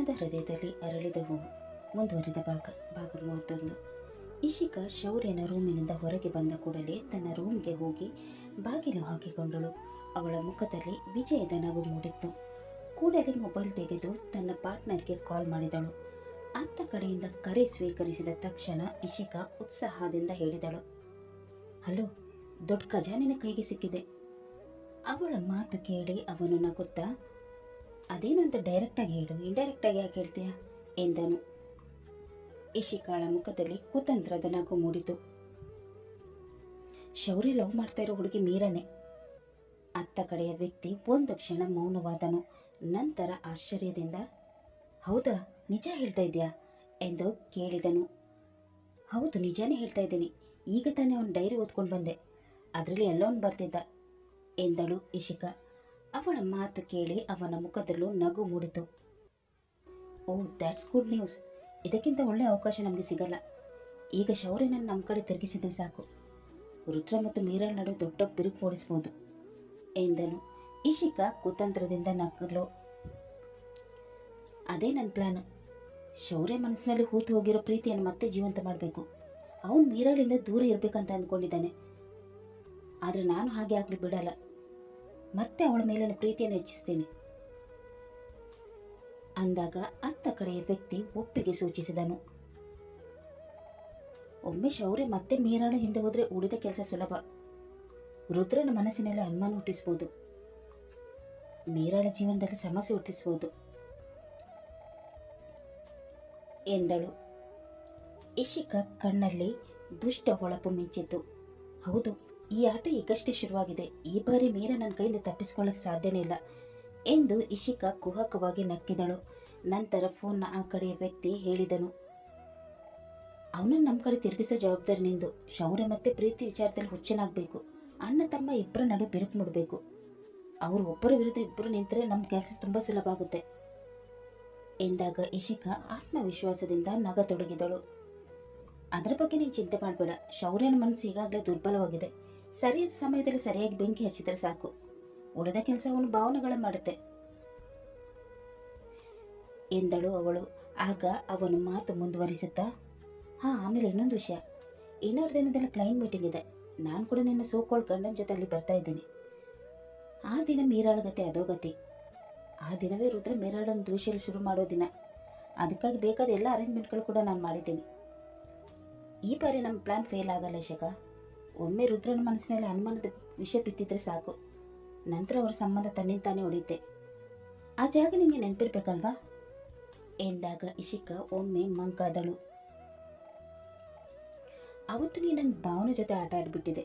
ಅವನದ ಹೃದಯದಲ್ಲಿ ಅರಳಿದ ಹೂವು ಮುಂದುವರಿದ ಭಾಗ 31. ಇಶಿಕಾ ಶೌರ್ಯನ ರೂಮಿನಿಂದ ಹೊರಗೆ ಬಂದ ಕೂಡಲೇ ತನ್ನ ರೂಮ್ಗೆ ಹೋಗಿ ಬಾಗಿಲು ಹಾಕಿಕೊಂಡಳು. ಅವಳ ಮುಖದಲ್ಲಿ ವಿಜಯದ ನಗು ಮೂಡಿತ್ತು. ಕೂಡಲೇ ಮೊಬೈಲ್ ತೆಗೆದು ತನ್ನ ಪಾರ್ಟ್ನರ್ಗೆ ಕಾಲ್ ಮಾಡಿದಳು. ಅತ್ತ ಕಡೆಯಿಂದ ಕರೆ ಸ್ವೀಕರಿಸಿದ ತಕ್ಷಣ ಇಶಿಕಾ ಉತ್ಸಾಹದಿಂದ ಹೇಳಿದಳು, ಹಲೋ, ದೊಡ್ಡ ಖಜಾನಿನ ಕೈಗೆ ಸಿಕ್ಕಿದೆ. ಅವಳ ಮಾತು ಕೇಳಿ ಅವನು ನಗುತ್ತಾ, ಅದೇನು ಅಂತ ಡೈರೆಕ್ಟಾಗಿ ಹೇಳು, ಇಂಡೈರೆಕ್ಟಾಗಿ ಯಾಕೆ ಹೇಳ್ತೀಯ ಎಂದನು. ಇಶಿಕಾಳ ಮುಖದಲ್ಲಿ ಕುತಂತ್ರದ ನಗು ಮೂಡಿತು. ಶೌರ್ಯ ಲವ್ ಮಾಡ್ತಾ ಇರೋ ಹುಡುಗಿ ಮೀರನೆ. ಅತ್ತ ಕಡೆಯ ವ್ಯಕ್ತಿ ಒಂದು ಕ್ಷಣ ಮೌನವಾದನು. ನಂತರ ಆಶ್ಚರ್ಯದಿಂದ, ಹೌದಾ, ನಿಜ ಹೇಳ್ತಾ ಇದೆಯಾ ಎಂದು ಕೇಳಿದನು. ಹೌದು, ನಿಜಾನೇ ಹೇಳ್ತಾ ಇದ್ದೀನಿ. ಈಗ ತಾನೇ ಅವನ ಡೈರಿ ಓದ್ಕೊಂಡು ಬಂದೆ. ಅದರಲ್ಲಿ ಎಲ್ಲವೂ ಬರ್ತಿದ್ದ ಎಂದಳು ಇಶಿಕಾ. ಅವಳ ಮಾತು ಕೇಳಿ ಅವನ ಮುಖದಲ್ಲೂ ನಗು ಮೂಡಿತು. ಓಹ್, ದ್ಯಾಟ್ಸ್ ಗುಡ್ ನ್ಯೂಸ್. ಇದಕ್ಕಿಂತ ಒಳ್ಳೆಯ ಅವಕಾಶ ನಮಗೆ ಸಿಗಲ್ಲ. ಈಗ ಶೌರ್ಯನನ್ನು ನಮ್ಮ ಕಡೆ ತಿರುಗಿಸಿದ್ರೆ ಸಾಕು. ರುದ್ರ ಮತ್ತು ಮೀರಾಳ್ ನಡುವೆ ದೊಡ್ಡ ಬಿರುಕು ಮೂಡಿಸ್ಬೋದು ಎಂದನು. ಇಶಿಕಾ ಕುತಂತ್ರದಿಂದ ನಕ್ಕಲು. ಅದೇ ನನ್ನ ಪ್ಲಾನು. ಶೌರ್ಯ ಮನಸ್ಸಿನಲ್ಲಿ ಹೂತು ಹೋಗಿರೋ ಪ್ರೀತಿಯನ್ನು ಮತ್ತೆ ಜೀವಂತ ಮಾಡಬೇಕು. ಅವನು ಮೀರಾಳಿಂದ ದೂರ ಇರಬೇಕಂತ ಅಂದ್ಕೊಂಡಿದ್ದಾನೆ. ಆದರೆ ನಾನು ಹಾಗೆ ಆಗಲಿ ಬಿಡಲ್ಲ. ಮತ್ತೆ ಅವಳ ಮೇಲಿನ ಪ್ರೀತಿಯನ್ನು ಹೆಚ್ಚಿಸ್ತೇನೆ ಅಂದಾಗ ಅತ್ತ ಕಡೆಯ ವ್ಯಕ್ತಿ ಒಪ್ಪಿಗೆ ಸೂಚಿಸಿದನು. ಒಮ್ಮೆ ಶೌರ್ಯ ಮತ್ತೆ ಮೀರಾಳ ಹಿಂದೆ ಹೋದರೆ ಉಳಿದ ಕೆಲಸ ಸುಲಭ. ರುದ್ರನ ಮನಸ್ಸಿನಲ್ಲಿ ಅನುಮಾನ ಹುಟ್ಟಿಸಬಹುದು. ಮೀರಾಳ ಜೀವನದಲ್ಲಿ ಸಮಸ್ಯೆ ಹುಟ್ಟಿಸಬಹುದು ಎಂದಳು. ಇಶಿಕಾ ಕಣ್ಣಲ್ಲಿ ದುಷ್ಟ ಹೊಳಪು ಮಿಂಚಿತ್ತು. ಹೌದು, ಈ ಆಟ ಈಗಷ್ಟೇ ಶುರುವಾಗಿದೆ. ಈ ಬಾರಿ ಮೀರಾ ನನ್ನ ಕೈಯಿಂದ ತಪ್ಪಿಸ್ಕೊಳ್ಳಕ್ಕೆ ಸಾಧ್ಯನೇ ಇಲ್ಲ ಎಂದು ಇಶಿಕಾ ಕುಹಕವಾಗಿ ನಕ್ಕಿದಳು. ನಂತರ ಫೋನ್ನ ಆ ಕಡೆಯ ವ್ಯಕ್ತಿ ಹೇಳಿದನು, ಅವನನ್ನು ನಮ್ಮ ಕಡೆ ತಿರುಗಿಸೋ ಜವಾಬ್ದಾರಿ ನಿಂದು. ಶೌರ್ಯ ಮತ್ತೆ ಪ್ರೀತಿ ವಿಚಾರದಲ್ಲಿ ಹುಚ್ಚನಾಗಬೇಕು. ಅಣ್ಣ ತಮ್ಮ ಇಬ್ಬರ ನಡು ಬಿರುಕು ಮೂಡಬೇಕು. ಅವರು ಒಬ್ಬರ ವಿರುದ್ಧ ಇಬ್ಬರು ನಿಂತರೆ ನಮ್ಮ ಕೆಲಸ ತುಂಬ ಸುಲಭ ಆಗುತ್ತೆ ಎಂದಾಗ ಇಶಿಕಾ ಆತ್ಮವಿಶ್ವಾಸದಿಂದ ನಗತೊಡಗಿದಳು. ಅದರ ಬಗ್ಗೆ ನೀನು ಚಿಂತೆ ಮಾಡಬೇಡ. ಶೌರ್ಯನ ಮನಸ್ಸು ಈಗಾಗಲೇ ದುರ್ಬಲವಾಗಿದೆ. ಸರಿಯಾದ ಸಮಯದಲ್ಲಿ ಸರಿಯಾಗಿ ಬೆಂಕಿ ಹಚ್ಚಿದರೆ ಸಾಕು. ಉಳಿದ ಕೆಲಸ ಅವನು ಭಾವನೆಗಳ ಮಾಡುತ್ತೆ ಎಂದಳು ಅವಳು. ಆಗ ಅವನು ಮಾತು ಮುಂದುವರಿಸುತ್ತಾ, ಆಮೇಲೆ ಇನ್ನೊಂದು ವಿಷಯ. ಇನ್ನೊಂದು ದಿನದಲ್ಲಿ ಕ್ಲೈಂಟ್ ಮೀಟಿಂಗ್ ಇದೆ. ನಾನು ಕೂಡ ನಿನ್ನ ಸೋಕೋಳ್ ಗಂಡನ ಜೊತೆ ಅಲ್ಲಿ ಬರ್ತಾ ಇದ್ದೀನಿ. ಆ ದಿನ ಮೀರಾಳಗತೆ ಅಧೋಗತಿ. ಆ ದಿನವೇ ರುದ್ರ ಮೀರಾಳನ್ನು ದೂಷಿಸಲು ಶುರು ಮಾಡೋ ದಿನ. ಅದಕ್ಕಾಗಿ ಬೇಕಾದ ಎಲ್ಲ ಅರೇಂಜ್ಮೆಂಟ್ಗಳು ಕೂಡ ನಾನು ಮಾಡಿದ್ದೀನಿ. ಈ ಬಾರಿ ನಮ್ಮ ಪ್ಲಾನ್ ಫೇಲ್ ಆಗಲ್ಲ ಇಶಿಕಾ. ಒಮ್ಮೆ ರುದ್ರನ ಮನಸ್ಸಿನಲ್ಲಿ ಅನುಮಾನದ ವಿಷಯ ಬಿತ್ತಿದ್ರೆ ಸಾಕು. ನಂತರ ಅವರ ಸಂಬಂಧ ತನ್ನಿಂತಾನೇ ಹೊಡೆಯುತ್ತೆ. ಆ ಜಾಗ ನಿಮಗೆ ನೆನಪಿರ್ಬೇಕಲ್ವಾ ಎಂದಾಗ ಇಶಿಕಾ ಒಮ್ಮೆ ಮಂಕಾದಳು. ಅವತ್ತು ನೀನು ನನ್ನ ಭಾವನೆ ಜೊತೆ ಆಟ ಆಡಿಬಿಟ್ಟಿದೆ.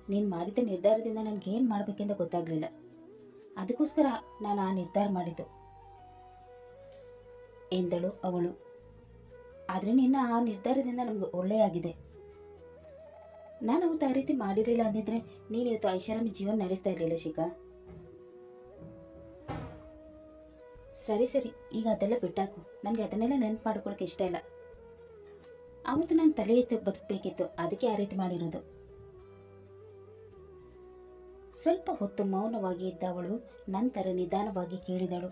ನೀನು ಮಾಡಿದ ನಿರ್ಧಾರದಿಂದ ನನಗೇನು ಮಾಡಬೇಕೆಂದು ಗೊತ್ತಾಗಲಿಲ್ಲ. ಅದಕ್ಕೋಸ್ಕರ ನಾನು ಆ ನಿರ್ಧಾರ ಮಾಡಿದ್ದು ಎಂದಳು ಅವಳು. ಆದರೆ ನಿನ್ನ ಆ ನಿರ್ಧಾರದಿಂದ ನಮ್ಗೆ ಒಳ್ಳೆಯಾಗಿದೆ. ನಾನು ಅವತ್ತು ಆ ರೀತಿ ಮಾಡಿರಲಿಲ್ಲ ಅಂದಿದ್ರೆ ನೀನು ಇವತ್ತು ಐಷಾರಾಮಿ ಜೀವನ ನಡೆಸ್ತಾ ಇರಲಿಲ್ಲ ಶಿಖಾ. ಸರಿ ಸರಿ, ಈಗ ಅದೆಲ್ಲ ಬಿಟ್ಟಾಕು. ನನಗೆ ಅದನ್ನೆಲ್ಲ ನೆನಪು ಮಾಡ್ಕೊಳಕ್ಕೆ ಇಷ್ಟ ಇಲ್ಲ. ಅವತ್ತು ನಾನು ತಲೆ ಎತ್ತಿ ಬದುಕಬೇಕಿತ್ತು, ಅದಕ್ಕೆ ಆ ರೀತಿ ಮಾಡಿರೋದು. ಸ್ವಲ್ಪ ಹೊತ್ತು ಮೌನವಾಗಿ ಇದ್ದ ಅವಳು ನಂತರ ನಿಧಾನವಾಗಿ ಕೇಳಿದಳು,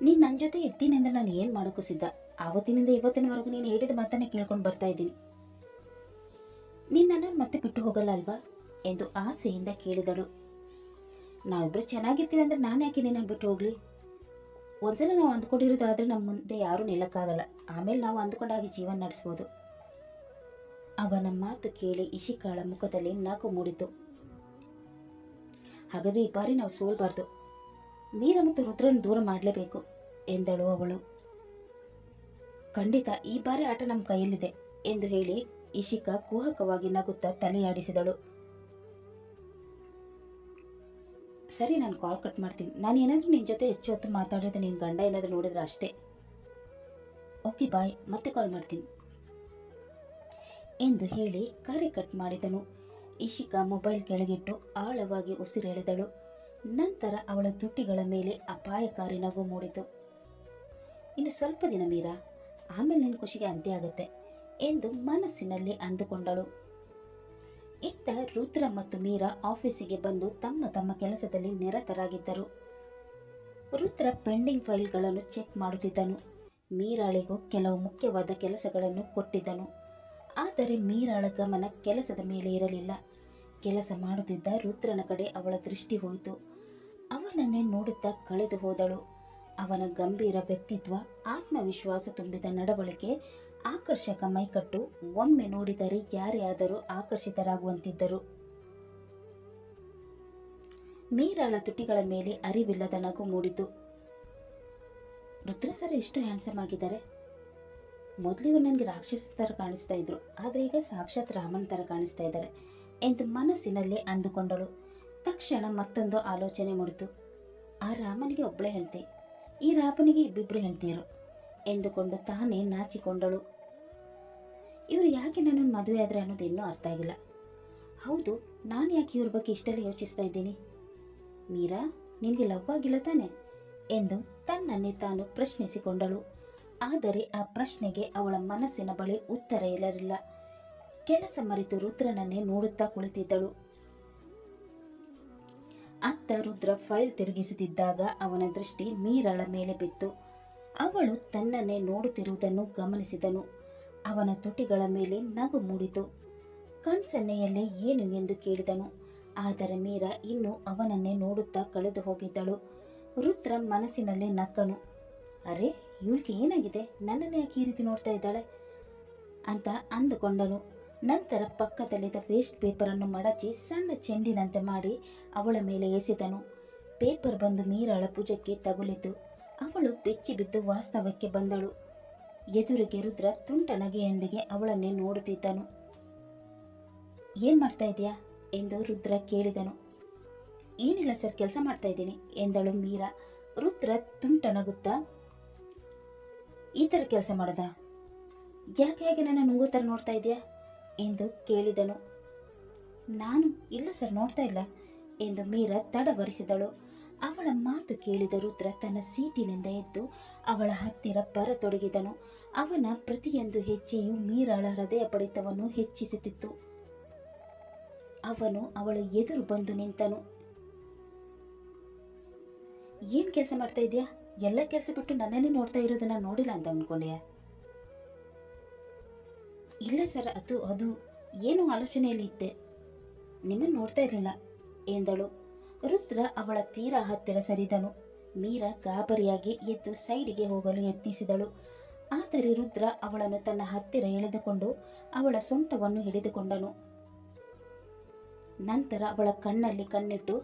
ನೀನು ನನ್ನ ಜೊತೆ ಇರ್ತೀನಿ ಅಂದ್ರೆ ನಾನು ಏನು ಮಾಡೋಕ್ಕೂ ಸಿದ್ಧ. ಆವತ್ತಿನಿಂದ ಇವತ್ತಿನವರೆಗೂ ನೀನು ಹೇಳಿದ ಮಾತನ್ನೇ ಕೇಳ್ಕೊಂಡು ಬರ್ತಾ ಇದ್ದೀನಿ. ನೀನು ನನ್ನನ್ನು ಮತ್ತೆ ಬಿಟ್ಟು ಹೋಗಲ್ಲ ಅಲ್ವಾ ಎಂದು ಆಸೆಯಿಂದ ಕೇಳಿದಳು. ನಾವಿಬ್ಬರು ಚೆನ್ನಾಗಿರ್ತೀವಿ ಅಂದ್ರೆ ನಾನು ಯಾಕೆ ನಿನ್ನನ್ನು ಬಿಟ್ಟು ಹೋಗ್ಲಿ? ಒಂದ್ಸಲ ನಾವು ಅಂದ್ಕೊಂಡಿರೋದು ಆದರೆ ನಮ್ಮ ಮುಂದೆ ಯಾರೂ ನಿಲ್ಲಕ್ಕಾಗಲ್ಲ. ಆಮೇಲೆ ನಾವು ಅಂದ್ಕೊಂಡಾಗಿ ಜೀವನ ನಡೆಸ್ಬೋದು. ಅವನ ಮಾತು ಕೇಳಿ ಇಶಿಕಾಳ ಮುಖದಲ್ಲಿ ನಗು ಮೂಡಿತು. ಹಾಗಾದ್ರೆ ಈ ಬಾರಿ ನಾವು ಸೋಲ್ಬಾರ್ದು. ಮೀರಾ ಮತ್ತು ರುದ್ರನ ದೂರ ಮಾಡಲೇಬೇಕು ಎಂದಳು ಅವಳು. ಖಂಡಿತ ಈ ಬಾರಿ ಆಟ ನಮ್ಮ ಕೈಯಲ್ಲಿದೆ ಎಂದು ಹೇಳಿ ಇಶಿಕಾ ಕುಹಕವಾಗಿ ನಗುತ್ತಾ ತಲೆಯಾಡಿಸಿದಳು. ಸರಿ, ನಾನು ಕಾಲ್ ಕಟ್ ಮಾಡ್ತೀನಿ. ನಾನು ಏನಾದರೂ ನಿನ್ನ ಜೊತೆ ಹೆಚ್ಚು ಹೊತ್ತು ಮಾತಾಡೋದು ನಿನ್ನ ಗಂಡ ಏನಾದರೂ ನೋಡಿದ್ರೆ ಅಷ್ಟೇ. ಓಕೆ ಬಾಯ್, ಮತ್ತೆ ಕಾಲ್ ಮಾಡ್ತೀನಿ ಎಂದು ಹೇಳಿ ಕರೆ ಕಟ್ ಮಾಡಿದನು. ಇಶಿಕಾ ಮೊಬೈಲ್ ಕೆಳಗಿಟ್ಟು ಆಳವಾಗಿ ಉಸಿರೆಳೆದಳು. ನಂತರ ಅವಳ ತುಟಿಗಳ ಮೇಲೆ ಅಪಾಯಕಾರಿ ನಗು ಮೂಡಿತು. ಇನ್ನು ಸ್ವಲ್ಪ ದಿನ ಮೀರಾ, ಆಮೇಲೆ ನಿನ್ನ ಖುಷಿಗೆ ಅಂತ್ಯ ಆಗುತ್ತೆ ಎಂದು ಮನಸ್ಸಿನಲ್ಲಿ ಅಂದುಕೊಂಡಳು. ಇತ್ತ ರುದ್ರ ಮತ್ತು ಮೀರಾ ಆಫೀಸಿಗೆ ಬಂದು ತಮ್ಮ ತಮ್ಮ ಕೆಲಸದಲ್ಲಿ ನಿರತರಾಗಿದ್ದರು. ರುದ್ರ ಪೆಂಡಿಂಗ್ ಫೈಲ್ಗಳನ್ನು ಚೆಕ್ ಮಾಡುತ್ತಿದ್ದನು. ಮೀರಾಳಿಗೂ ಕೆಲವು ಮುಖ್ಯವಾದ ಕೆಲಸಗಳನ್ನು ಕೊಟ್ಟಿದ್ದನು. ಆದರೆ ಮೀರಾಳ ಗಮನ ಕೆಲಸದ ಮೇಲೆ ಇರಲಿಲ್ಲ. ಕೆಲಸ ಮಾಡುತ್ತಿದ್ದ ರುದ್ರನ ಕಡೆ ಅವಳ ದೃಷ್ಟಿ ಹೋಯಿತು. ಅವನನ್ನೇ ನೋಡುತ್ತಾ ಕಳೆದು ಹೋದಳು. ಅವನ ಗಂಭೀರ ವ್ಯಕ್ತಿತ್ವ, ಆತ್ಮವಿಶ್ವಾಸ ತುಂಬಿದ ನಡವಳಿಕೆ, ಆಕರ್ಷಕ ಮೈಕಟ್ಟು ಒಮ್ಮೆ ನೋಡಿದರೆ ಯಾರೇ ಆದರೂ ಆಕರ್ಷಿತರಾಗುವಂತಿದ್ದರು. ಮೀರಾಳ ತುಟಿಗಳ ಮೇಲೆ ಅರಿವಿಲ್ಲದ ನಗು ಮೂಡಿತು. ರುದ್ರ ಸರ್ ಎಷ್ಟು ಹ್ಯಾಂಡ್ಸಮ್ ಆಗಿದ್ದಾರೆ. ಮೊದಲಿವರು ನನಗೆ ರಾಕ್ಷಸ ಥರ ಕಾಣಿಸ್ತಾ ಇದ್ರು, ಆದರೆ ಈಗ ಸಾಕ್ಷಾತ್ ರಾಮನ್ ಥರ ಕಾಣಿಸ್ತಾ ಇದ್ದಾರೆ ಎಂದು ಮನಸ್ಸಿನಲ್ಲೇ ಅಂದುಕೊಂಡಳು. ತಕ್ಷಣ ಮತ್ತೊಂದು ಆಲೋಚನೆ ಮೂಡಿತು. ಆ ರಾಮನಿಗೆ ಒಬ್ಬಳೇ ಹೆಂಡತಿ, ಈ ರಾಮನಿಗೆ ಇಬ್ಬಿಬ್ರು ಹೆಂಡತಿಯರು ಎಂದುಕೊಂಡು ತಾನೇ ನಾಚಿಕೊಂಡಳು. ಇವರು ಯಾಕೆ ನನ್ನನ್ನು ಮದುವೆ ಆದರೆ ಅನ್ನೋದು ಇನ್ನೂ ಅರ್ಥ ಆಗಿಲ್ಲ. ಹೌದು, ನಾನು ಯಾಕೆ ಇವ್ರ ಬಗ್ಗೆ ಇಷ್ಟೆಲ್ಲ ಯೋಚಿಸ್ತಾ ಇದ್ದೀನಿ? ಮೀರಾ, ನಿನಗೆ ಲವ್ ಆಗಿಲ್ಲ ತಾನೆ ಎಂದು ತನ್ನನ್ನೇ ತಾನು ಪ್ರಶ್ನಿಸಿಕೊಂಡಳು. ಆದರೆ ಆ ಪ್ರಶ್ನೆಗೆ ಅವಳ ಮನಸ್ಸಿನ ಬಳಿ ಉತ್ತರ ಇರಲಿಲ್ಲ. ಕೆಲಸ ಮರೆತು ರುದ್ರನನ್ನೇ ನೋಡುತ್ತಾ ಕುಳಿತಿದ್ದಳು. ಅತ್ತ ರುದ್ರ ಫೈಲ್ ತಿರುಗಿಸುತ್ತಿದ್ದಾಗ ಅವನ ದೃಷ್ಟಿ ಮೀರಾಳ ಮೇಲೆ ಬಿತ್ತು. ಅವಳು ತನ್ನನ್ನೇ ನೋಡುತ್ತಿರುವುದನ್ನು ಗಮನಿಸಿದನು. ಅವನ ತುಟಿಗಳ ಮೇಲೆ ನಗು ಮೂಡಿತು. ಕಣ್ಸನ್ನೆಯಲ್ಲೇ ಏನು ಎಂದು ಕೇಳಿದನು. ಆದರೆ ಮೀರಾ ಇನ್ನೂ ಅವನನ್ನೇ ನೋಡುತ್ತಾ ಕಳೆದು ಹೋಗಿದ್ದಳು. ರುದ್ರ ಮನಸ್ಸಿನಲ್ಲೇ ನಕ್ಕನು. ಅರೆ, ಇವಳಿಗೆ ಏನಾಗಿದೆ, ನನ್ನನ್ನು ಯಾಕೆ ಈ ರೀತಿ ನೋಡ್ತಾ ಇದ್ದಾಳೆ ಅಂತ ಅಂದುಕೊಂಡನು. ನಂತರ ಪಕ್ಕದಲ್ಲಿದ್ದ ವೇಸ್ಟ್ ಪೇಪರನ್ನು ಮಡಚಿ ಸಣ್ಣ ಚೆಂಡಿನಂತೆ ಮಾಡಿ ಅವಳ ಮೇಲೆ ಎಸೆದನು. ಪೇಪರ್ ಬಂದು ಮೀರಾಳ ಭುಜಕ್ಕೆ ತಗುಲಿತು. ಅವಳು ಬೆಚ್ಚಿ ಬಿದ್ದು ವಾಸ್ತವಕ್ಕೆ ಬಂದಳು. ಎದುರಿಗೆ ರುದ್ರ ತುಂಟ ನಗೆಯೊಂದಿಗೆ ಅವಳನ್ನೇ ನೋಡುತ್ತಿದ್ದನು. ಏನ್ ಮಾಡ್ತಾ ಇದೆಯಾ ಎಂದು ರುದ್ರ ಕೇಳಿದನು. ಏನಿಲ್ಲ ಸರ್, ಕೆಲಸ ಮಾಡ್ತಾ ಇದ್ದೀನಿ ಎಂದಳು ಮೀರಾ. ರುದ್ರ ತುಂಟ ನಗುತ್ತಾ, ಈ ಥರ ಕೆಲಸ ಮಾಡೋದಾ? ಯಾಕೆ ಹೇಗೆ ನನ್ನ ನುಂಗೋ ಥರ ನೋಡ್ತಾ ಇದೆಯಾ ಎಂದು ಕೇಳಿದನು. ನಾನು ಇಲ್ಲ ಸರ್, ನೋಡ್ತಾ ಇಲ್ಲ ಎಂದು ಮೀರಾ ತಡವರಿಸಿದಳು. ಅವಳ ಮಾತು ಕೇಳಿದ ರುದ್ರ ತನ್ನ ಸೀಟಿನಿಂದ ಎದ್ದು ಅವಳ ಹತ್ತಿರ ಬರತೊಡಗಿದನು. ಅವನ ಪ್ರತಿಯೊಂದು ಹೆಜ್ಜೆಯು ಮೀರಾಳ ಹೃದಯ ಬಡಿತವನ್ನು ಹೆಚ್ಚಿಸುತ್ತಿತ್ತು. ಅವನು ಅವಳ ಎದುರು ಬಂದು ನಿಂತನು. ಏನ್ ಕೆಲಸ ಮಾಡ್ತಾ ಇದೆಯಾ? ಎಲ್ಲ ಕೆಲಸ ಬಿಟ್ಟು ನನ್ನನ್ನೇ ನೋಡ್ತಾ ಇರೋದನ್ನ ನೋಡಿಲ್ಲ ಅಂತ ಅನ್ಕೊಂಡೆಯಾ? ಇಲ್ಲ ಸರ್, ಅದು ಏನು ಆಲೋಚನೆಯಲ್ಲಿ ಇದ್ದೆ, ನಿಮ್ಮನ್ನು ನೋಡ್ತಾ ಇರಲಿಲ್ಲ ಎಂದಳು. ರುದ್ರ ಅವಳ ತೀರಾ ಹತ್ತಿರ ಸರಿದನು. ಮೀರಾ ಗಾಬರಿಯಾಗಿ ಎದ್ದು ಸೈಡಿಗೆ ಹೋಗಲು ಯತ್ನಿಸಿದಳು. ಆದರೆ ರುದ್ರ ಅವಳನ್ನು ತನ್ನ ಹತ್ತಿರ ಎಳೆದುಕೊಂಡು ಅವಳ ಸೊಂಟವನ್ನು ಹಿಡಿದುಕೊಂಡನು. ನಂತರ ಅವಳ ಕಣ್ಣಲ್ಲಿ ಕಣ್ಣಿಟ್ಟು,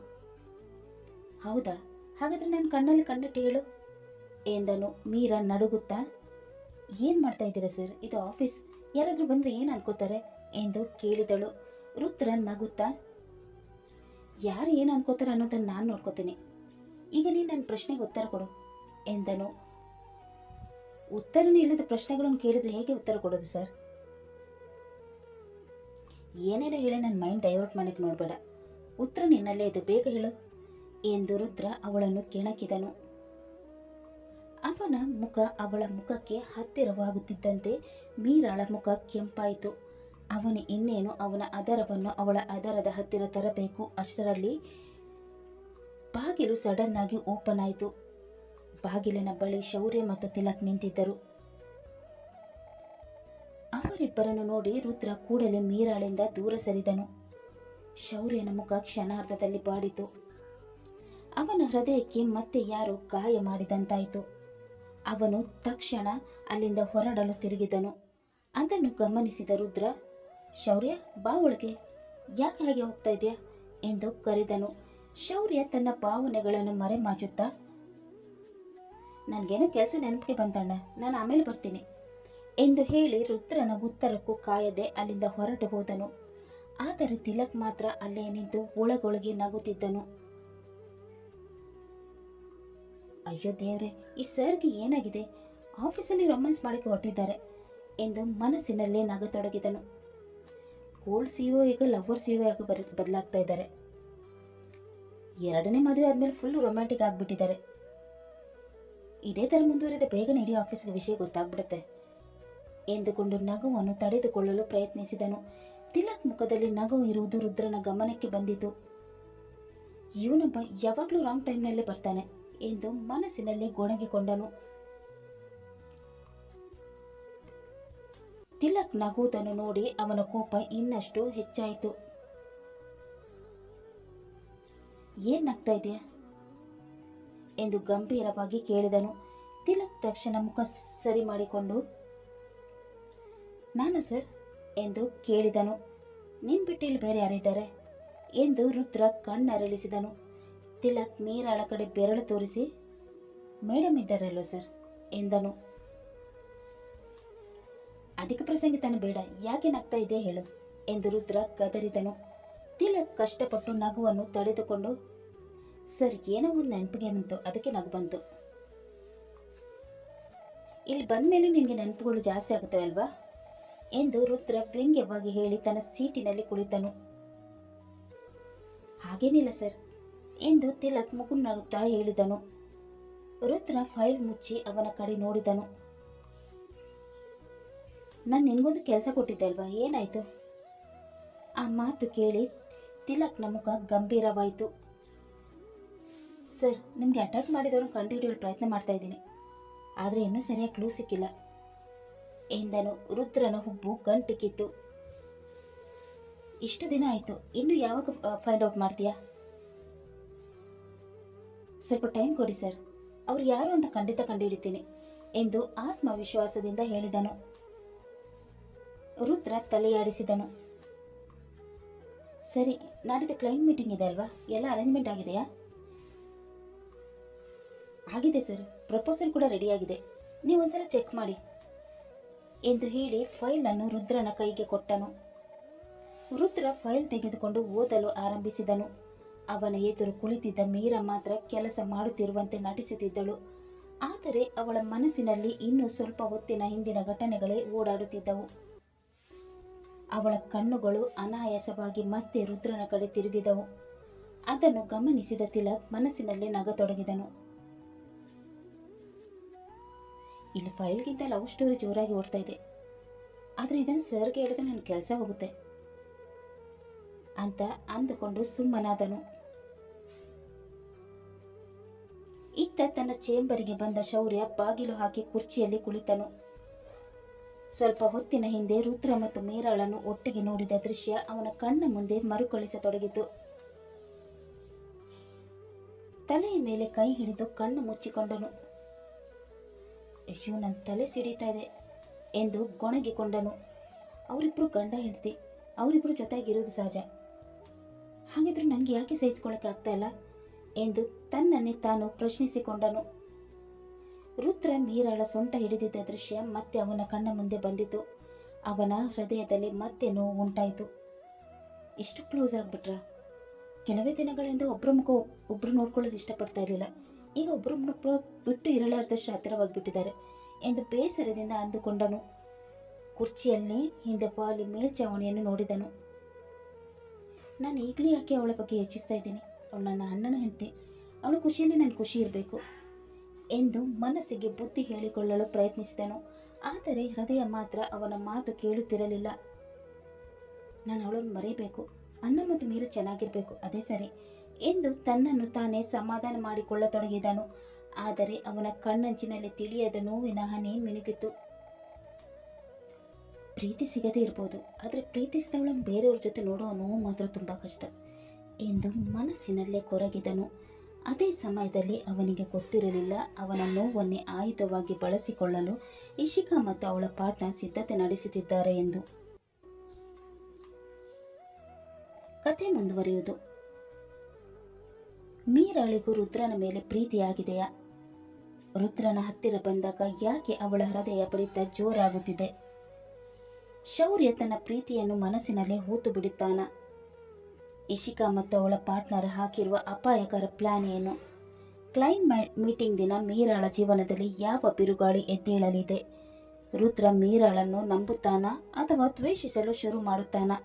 ಹೌದಾ, ಹಾಗಾದ್ರೆ ನನ್ನ ಕಣ್ಣಲ್ಲಿ ಕಣ್ಣಿಟ್ಟು ಹೇಳು ಎಂದನು. ಮೀರಾ ನಡುಗುತ್ತಾ, ಏನ್ ಮಾಡ್ತಾ ಇದ್ದೀರಾ ಸರ್, ಇದು ಆಫೀಸ್, ಯಾರಾದ್ರೂ ಬಂದ್ರೆ ಏನ್ ಅನ್ಕೋತಾರೆ ಎಂದು ಕೇಳಿದಳು. ರುದ್ರ ನಗುತ್ತಾ, ಯಾರು ಏನು ಅನ್ಕೋತಾರೆ ಅನ್ನೋದನ್ನ ನಾನು ನೋಡ್ಕೋತೀನಿ, ಈಗ ನೀನು ನನ್ನ ಪ್ರಶ್ನೆಗೆ ಉತ್ತರ ಕೊಡು ಎಂದನು. ಉತ್ತರನೇ ಇಲ್ಲದ ಪ್ರಶ್ನೆಗಳನ್ನು ಕೇಳಿದ್ರೆ ಹೇಗೆ ಉತ್ತರ ಕೊಡೋದು ಸರ್? ಏನೇನೋ ಹೇಳಿ ನನ್ನ ಮೈಂಡ್ ಡೈವರ್ಟ್ ಮಾಡಕ್ಕೆ ನೋಡಬೇಡ, ಉತ್ತರ ನಿನ್ನಲ್ಲೇ ಇದೆ, ಬೇಗ ಹೇಳು ಎಂದು ರುದ್ರ ಅವಳನ್ನು ಕೆಣಕಿದನು. ಅವನ ಮುಖ ಅವಳ ಮುಖಕ್ಕೆ ಹತ್ತಿರವಾಗುತ್ತಿದ್ದಂತೆ ಮೀರಾಳ ಮುಖ ಕೆಂಪಾಯಿತು. ಅವನು ಇನ್ನೇನು ಅವನ ಅದರವನ್ನು ಅವಳ ಅದರದ ಹತ್ತಿರ ತರಬೇಕು. ಅಷ್ಟರಲ್ಲಿ ಬಾಗಿಲು ಸಡನ್ ಆಗಿ ಓಪನ್ ಆಯಿತು. ಬಾಗಿಲಿನ ಬಳಿ ಶೌರ್ಯ ಮತ್ತು ತಿಲಕ್ ನಿಂತಿದ್ದರು. ಅವರಿಬ್ಬರನ್ನು ನೋಡಿ ರುದ್ರ ಕೂಡಲೇ ಮೀರಾಳಿಂದ ದೂರ ಸರಿದನು. ಶೌರ್ಯನ ಮುಖ ಕ್ಷಣಾರ್ಧದಲ್ಲಿ ಬಾಡಿತು. ಅವನ ಹೃದಯಕ್ಕೆ ಮತ್ತೆ ಯಾರೋ ಗಾಯ ಮಾಡಿದಂತಾಯಿತು. ಅವನು ತಕ್ಷಣ ಅಲ್ಲಿಂದ ಹೊರಡಲು ತಿರುಗಿದನು. ಅದನ್ನು ಗಮನಿಸಿದ ರುದ್ರ, ಶೌರ್ಯ, ಬಾ ಒಳಗೆ, ಯಾಕೆ ಹಾಗೆ ಹೋಗ್ತಾ ಇದೆಯಾ ಎಂದು ಕರೆದನು. ಶೌರ್ಯ ತನ್ನ ಭಾವನೆಗಳನ್ನು ಮರೆಮಾಚುತ್ತಾ, ನನಗೇನೋ ಕೆಲಸ ನೆನಪಿಗೆ ಬಂತಣ್ಣ, ನಾನು ಆಮೇಲೆ ಬರ್ತೀನಿ ಎಂದು ಹೇಳಿ ರುದ್ರನ ಉತ್ತರಕ್ಕೂ ಕಾಯದೆ ಅಲ್ಲಿಂದ ಹೊರಟು ಹೋದನು. ಆದರೆ ತಿಲಕ್ ಮಾತ್ರ ಅಲ್ಲೇ ನಿಂತು ಒಳಗೊಳಗೆ ನಗುತ್ತಿದ್ದನು. ಅಯ್ಯೋ ದೇವ್ರೆ, ಈ ಸರ್ಗೆ ಏನಾಗಿದೆ, ಆಫೀಸಲ್ಲಿ ರೊಮ್ಯಾನ್ಸ್ ಮಾಡಕ್ಕೆ ಹೊರಟಿದ್ದಾರೆ ಎಂದು ಮನಸ್ಸಿನಲ್ಲೇ ನಗತೊಡಗಿದನು. ಕೋಲ್ಡ್ ಸಿಒ ಈಗ ಲವರ್ ಸಿಒ ಆಗಿ ಬದಲಾಗ್ತಾ ಇದ್ದಾರೆ. ಎರಡನೇ ಮದುವೆ ಆದ್ಮೇಲೆ ಫುಲ್ ರೊಮ್ಯಾಂಟಿಕ್ ಆಗಿಬಿಟ್ಟಿದ್ದಾರೆ. ಇದೇ ಥರ ಮುಂದುವರೆದ ಬೇಗನೆ ಇಡೀ ಆಫೀಸ್ಗೆ ವಿಷಯ ಗೊತ್ತಾಗ್ಬಿಡುತ್ತೆ ಎಂದುಕೊಂಡು ನಗುವನ್ನು ತಡೆದುಕೊಳ್ಳಲು ಪ್ರಯತ್ನಿಸಿದನು. ತಿಲಕ್ ಮುಖದಲ್ಲಿ ನಗು ಇರುವುದು ರುದ್ರನ ಗಮನಕ್ಕೆ ಬಂದಿತು. ಇವನೊಬ್ಬ ಯಾವಾಗಲೂ ರಾಂಗ್ ಟೈಮ್ನಲ್ಲೇ ಬರ್ತಾನೆ, ಎಂದು ಮನಸ್ಸಿನಲ್ಲಿ ಗೊಣಗಿಕೊಂಡನು. ತಿಲಕ್ ನಗುವುದನ್ನು ನೋಡಿ ಅವನ ಕೋಪ ಇನ್ನಷ್ಟು ಹೆಚ್ಚಾಯಿತು. ಏನ್ ನಗ್ತಾ ಇದೆಯಾ ಎಂದು ಗಂಭೀರವಾಗಿ ಕೇಳಿದನು. ತಿಲಕ್ ತಕ್ಷಣ ಮುಖ ಸರಿ ಮಾಡಿಕೊಂಡು ನಾನಾ ಸರ್ ಎಂದು ಕೇಳಿದನು. ನಿನ್ ಬಿಟ್ಟು ಇಲ್ಲಿ ಬೇರೆ ಯಾರಿದ್ದಾರೆ ಎಂದು ರುದ್ರ ಕಣ್ಣರಳಿಸಿದನು. ತಿಲಕ್ ಮೀರಾಳ ಕಡೆ ಬೆರಳು ತೋರಿಸಿ ಮೇಡಮ್ ಇದ್ದಾರಲ್ವ ಸರ್ ಎಂದನು. ಅಧಿಕ ಪ್ರಸಂಗಿ ತಾನು ಬೇಡ, ಯಾಕೆ ನಗ್ತಾ ಇದೆಯಾ ಹೇಳು ಎಂದು ರುದ್ರ ಗದರಿದನು. ತಿಲಕ್ ಕಷ್ಟಪಟ್ಟು ನಗುವನ್ನು ತಡೆದುಕೊಂಡು ಸರ್ ಏನೋ ಒಂದು ನೆನಪಿಗೆ ಬಂತು, ಅದಕ್ಕೆ ನಗು ಬಂತು. ಇಲ್ಲಿ ಬಂದ ಮೇಲೆ ನಿನಗೆ ನೆನಪುಗಳು ಜಾಸ್ತಿ ಆಗುತ್ತವೆ ಅಲ್ವಾ ಎಂದು ರುದ್ರ ವ್ಯಂಗ್ಯವಾಗಿ ಹೇಳಿ ತನ್ನ ಸೀಟಿನಲ್ಲಿ ಕುಳಿತನು. ಹಾಗೇನಿಲ್ಲ ಸರ್ ಎಂದು ತಿಲಕ್ ಮುಗುನಗುತ್ತಾ ಹೇಳಿದನು. ರುದ್ರ ಫೈಲ್ ಮುಚ್ಚಿ ಅವನ ಕಡೆ ನೋಡಿದನು. ನಾನು ನಿನಗೊಂದು ಕೆಲಸ ಕೊಟ್ಟಿದ್ದೆ ಅಲ್ವಾ, ಏನಾಯ್ತು? ಆ ಮಾತು ಕೇಳಿ ತಿಲಕ್ನ ಮುಖ ಗಂಭೀರವಾಯಿತು. ಸರ್, ನಿಮಗೆ ಅಟ್ಯಾಕ್ ಮಾಡಿದವರನ್ನು ಕಂಡುಹಿಡಿಯಲು ಪ್ರಯತ್ನ ಮಾಡ್ತಾ ಇದ್ದೀನಿ, ಆದರೆ ಇನ್ನೂ ಸರಿಯಾಗಿ ಕ್ಲೂ ಸಿಕ್ಕಿಲ್ಲ ಎಂದನು. ರುದ್ರನ ಹುಬ್ಬು ಗಂಟಿಕ್ಕಿತ್ತು. ಇಷ್ಟು ದಿನ ಆಯಿತು, ಇನ್ನು ಯಾವಾಗ ಫೈಂಡ್ ಔಟ್ ಮಾಡ್ತೀಯಾ? ಸ್ವಲ್ಪ ಟೈಮ್ ಕೊಡಿ ಸರ್, ಅವ್ರು ಯಾರು ಅಂತ ಖಂಡಿತ ಕಂಡುಹಿಡಿತೀನಿ ಎಂದು ಆತ್ಮವಿಶ್ವಾಸದಿಂದ ಹೇಳಿದನು. ರುದ್ರ ತಲೆಯಾಡಿಸಿದನು. ಸರಿ, ನಾಡಿದ್ದು ಕ್ಲೈಂಟ್ ಮೀಟಿಂಗ್ ಇದೆ ಅಲ್ವಾ, ಎಲ್ಲ ಅರೇಂಜ್ಮೆಂಟ್ ಆಗಿದೆಯಾ? ಆಗಿದೆ ಸರ್, ಪ್ರಪೋಸಲ್ ಕೂಡ ರೆಡಿಯಾಗಿದೆ, ನೀವು ಒಂದ್ಸಲ ಚೆಕ್ ಮಾಡಿ ಎಂದು ಹೇಳಿ ಫೈಲ್ ಅನ್ನು ರುದ್ರನ ಕೈಗೆ ಕೊಟ್ಟನು. ರುದ್ರ ಫೈಲ್ ತೆಗೆದುಕೊಂಡು ಓದಲು ಆರಂಭಿಸಿದನು. ಅವನ ಎದುರು ಕುಳಿತಿದ್ದ ಮೀರಾ ಮಾತ್ರ ಕೆಲಸ ಮಾಡುತ್ತಿರುವಂತೆ ನಟಿಸುತ್ತಿದ್ದಳು. ಆದರೆ ಅವಳ ಮನಸ್ಸಿನಲ್ಲಿ ಇನ್ನೂ ಸ್ವಲ್ಪ ಹೊತ್ತಿನ ಹಿಂದಿನ ಘಟನೆಗಳೇ ಓಡಾಡುತ್ತಿದ್ದವು. ಅವಳ ಕಣ್ಣುಗಳು ಅನಾಯಾಸವಾಗಿ ಮತ್ತೆ ರುದ್ರನ ಕಡೆ ತಿರುಗಿದವು. ಅದನ್ನು ಗಮನಿಸಿದ ತಿಲಕ್ ಮನಸ್ಸಿನಲ್ಲಿ ನಗತೊಡಗಿದನು. ಇಲ್ಲಿ ಫೈಲ್ಗಿಂತ ಲವ್ ಸ್ಟೋರಿ ಜೋರಾಗಿ ಓಡ್ತಾ ಇದೆ, ಆದರೆ ಇದನ್ನು ಸರ್ಗೆ ಹೇಳಿದ್ರೆ ನನ್ನ ಕೆಲಸ ಹೋಗುತ್ತೆ ಅಂತ ಅಂದುಕೊಂಡು ಸುಮ್ಮನಾದನು. ಇತ್ತ ತನ್ನ ಚೇಂಬರಿಗೆ ಬಂದ ಶೌರ್ಯ ಬಾಗಿಲು ಹಾಕಿ ಕುರ್ಚಿಯಲ್ಲಿ ಕುಳಿತನು. ಸ್ವಲ್ಪ ಹೊತ್ತಿನ ಹಿಂದೆ ರುದ್ರ ಮತ್ತು ಮೀರಾಳನ್ನು ಒಟ್ಟಿಗೆ ನೋಡಿದ ದೃಶ್ಯ ಅವನ ಕಣ್ಣ ಮುಂದೆ ಮರುಕಳಿಸತೊಡಗಿತು. ತಲೆಯ ಮೇಲೆ ಕೈ ಹಿಡಿದು ಕಣ್ಣು ಮುಚ್ಚಿಕೊಂಡನು. ಯಶು, ನನ್ನ ತಲೆ ಸಿಡಿತಾ ಇದೆ ಎಂದು ಗೊಣಗಿಕೊಂಡನು. ಅವರಿಬ್ರು ಗಂಡ ಹೆಂಡತಿ, ಅವರಿಬ್ರು ಜೊತೆಗಿರೋದು ಸಹಜ, ಹಾಗಿದ್ರು ನನಗೆ ಯಾಕೆ ಸಹಿಸಿಕೊಳ್ಳಕ್ಕೆ ಆಗ್ತಾ ಇಲ್ಲ ಎಂದು ತನ್ನನ್ನೇ ತಾನು ಪ್ರಶ್ನಿಸಿಕೊಂಡನು. ರುದ್ರ ಮೀರಾಳ ಸೊಂಟ ಹಿಡಿದಿದ್ದ ದೃಶ್ಯ ಮತ್ತೆ ಅವನ ಕಣ್ಣ ಮುಂದೆ ಬಂದಿತು. ಅವನ ಹೃದಯದಲ್ಲಿ ಮತ್ತೆ ನೋವು ಉಂಟಾಯಿತು. ಎಷ್ಟು ಕ್ಲೋಸ್ ಆಗ್ಬಿಟ್ರ? ಕೆಲವೇ ದಿನಗಳಿಂದ ಒಬ್ಬರ ಮುಖ ಒಬ್ರು ನೋಡ್ಕೊಳ್ಳೋದು ಇಷ್ಟಪಡ್ತಾ ಇರಲಿಲ್ಲ, ಈಗ ಒಬ್ಬರೊಬ್ಬರು ಬಿಟ್ಟು ಇರಲಾರ್ದಷ್ಟು ಹತ್ತಿರವಾಗಿಬಿಟ್ಟಿದ್ದಾರೆ ಎಂದು ಬೇಸರದಿಂದ ಅಂದುಕೊಂಡನು. ಕುರ್ಚಿಯಲ್ಲಿ ಹಿಂದೆ ವಾಲಿ ಮೇಲ್ಚಾವಣಿಯನ್ನು ನೋಡಿದನು. ನಾನು ಈಗಲೂ ಯಾಕೆ ಅವಳ ಬಗ್ಗೆ ಯೋಚಿಸ್ತಾ ಇದ್ದೀನಿ? ಅವಳು ನನ್ನ ಅಣ್ಣನ ಹೆಂಡತಿ, ಅವಳ ಖುಷಿಯಲ್ಲಿ ನನ್ನ ಖುಷಿ ಇರಬೇಕು ಎಂದು ಮನಸ್ಸಿಗೆ ಬುದ್ಧಿ ಹೇಳಿಕೊಳ್ಳಲು ಪ್ರಯತ್ನಿಸಿದನು. ಆದರೆ ಹೃದಯ ಮಾತ್ರ ಅವನ ಮಾತು ಕೇಳುತ್ತಿರಲಿಲ್ಲ. ನಾನು ಅವಳನ್ನು ಮರೆಯಬೇಕು, ಅಣ್ಣ ಮತ್ತು ಮೀರಾ ಚೆನ್ನಾಗಿರಬೇಕು, ಅದೇ ಸರಿ ಎಂದು ತನ್ನನ್ನು ತಾನೇ ಸಮಾಧಾನ ಮಾಡಿಕೊಳ್ಳತೊಡಗಿದನು. ಆದರೆ ಅವನ ಕಣ್ಣಂಚಿನಲ್ಲಿ ತಿಳಿಯದ ನೋವಿನ ಹನಿ ಮಿನುಗಿತು. ಪ್ರೀತಿ ಸಿಗದೇ ಇರ್ಬೋದು, ಆದರೆ ಪ್ರೀತಿಸಿದವಳನ್ನು ಬೇರೆಯವ್ರ ಜೊತೆ ನೋಡೋ ನೋವು ಮಾತ್ರ ತುಂಬ ಕಷ್ಟ ಎಂದು ಮನಸ್ಸಿನಲ್ಲೇ ಕೊರಗಿದನು. ಅದೇ ಸಮಯದಲ್ಲಿ ಅವನಿಗೆ ಗೊತ್ತಿರಲಿಲ್ಲ, ಅವನ ನೋವನ್ನೇ ಆಯುಧವಾಗಿ ಬಳಸಿಕೊಳ್ಳಲು ಇಶಿಕಾ ಮತ್ತು ಅವಳ ಪಾರ್ಟ್ನರ್ ಸಿದ್ಧತೆ ನಡೆಸುತ್ತಿದ್ದಾರೆ ಎಂದು. ಕಥೆ ಮುಂದುವರಿಯುವುದು. ಮೀರಾಳಿಗೂ ರುದ್ರನ ಮೇಲೆ ಪ್ರೀತಿಯಾಗಿದೆಯಾ? ರುದ್ರನ ಹತ್ತಿರ ಬಂದಾಗ ಯಾಕೆ ಅವಳ ಹೃದಯ ಬಡಿತ ಜೋರಾಗುತ್ತಿದೆ? ಶೌರ್ಯ ತನ್ನ ಪ್ರೀತಿಯನ್ನು ಮನಸ್ಸಿನಲ್ಲೇ ಹೂತು ಬಿಡುತ್ತಾನ? ಇಶಿಕಾ ಮತ್ತು ಅವಳ ಪಾರ್ಟ್ನರ್ ಹಾಕಿರುವ ಅಪಾಯಕರ ಪ್ಲಾನ್ ಏನು? ಕ್ಲೈಂಟ್ ಮೀಟಿಂಗ್ ದಿನ ಮೀರಾಳ ಜೀವನದಲ್ಲಿ ಯಾವ ಬಿರುಗಾಳಿ ಎದ್ದೇಳಲಿದೆ? ರುದ್ರ ಮೀರಾಳನ್ನು ನಂಬುತ್ತಾನಾ ಅಥವಾ ದ್ವೇಷಿಸಲು ಶುರು ಮಾಡುತ್ತಾನಾ?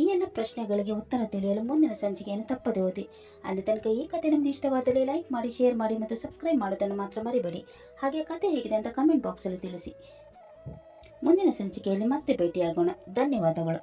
ಈ ಎಲ್ಲ ಪ್ರಶ್ನೆಗಳಿಗೆ ಉತ್ತರ ತಿಳಿಯಲು ಮುಂದಿನ ಸಂಚಿಕೆಯನ್ನು ತಪ್ಪದೆ ಓದಿ. ಅಲ್ಲಿ ತನಕ ಈ ಕಥೆ ನಿಮಗೆ ಇಷ್ಟವಾದಲ್ಲಿ ಲೈಕ್ ಮಾಡಿ, ಶೇರ್ ಮಾಡಿ ಮತ್ತು ಸಬ್ಸ್ಕ್ರೈಬ್ ಮಾಡೋದನ್ನು ಮಾತ್ರ ಮರಿಬೇಡಿ. ಹಾಗೆ ಕಥೆ ಹೇಗಿದೆ ಅಂತ ಕಮೆಂಟ್ ಬಾಕ್ಸಲ್ಲಿ ತಿಳಿಸಿ. ಮುಂದಿನ ಸಂಚಿಕೆಯಲ್ಲಿ ಮತ್ತೆ ಭೇಟಿಯಾಗೋಣ. ಧನ್ಯವಾದಗಳು.